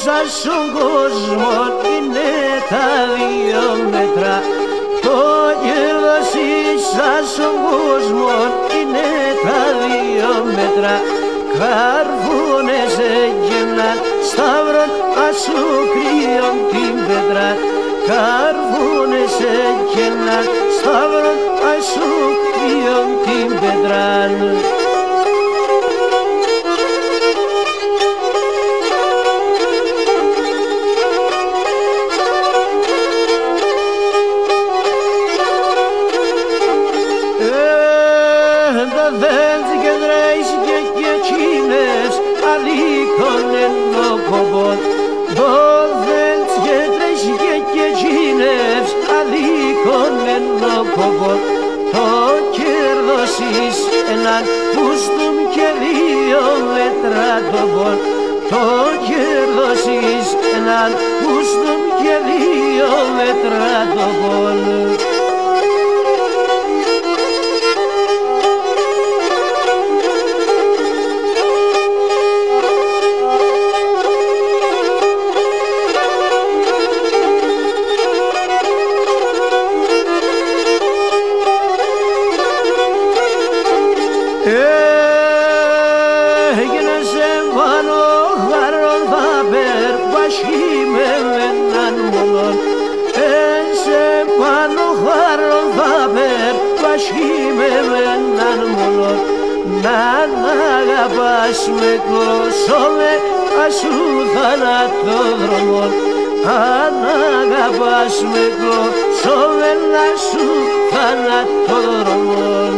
μέσα στον κόσμο είναι τα 2 μέτρα. Το κέρδος ίσα στον κόσμο είναι τα 2 μέτρα. Καρβούνες έγιναν σταύρον ασούκριον την πέτρα. Καρβούνες έγιναν σταύρον ασούκριον την πέτρα. Δέντς και δρέεις και εκείνες αδίκων ενώ κομπών. Το δέντς και δρέεις και εκείνες αδίκων ενώ κομπών. Το κέρδος εις έναν πούστουμ και 2 μέτρα τομπών. Το κέρδος εις έναν πούστουμ και 2 μέτρα τομπών. Έγινε σε πάνω χαρόν θα περπασχεί με έναν μόνον. Σε πάνω χαρόν θα περπασχεί με έναν μόνον. Να αγαπάς με κλώσομαι ασού θανατόδρομον. Αν αγαπάς με κλώσομαι ασού θανατόδρομον.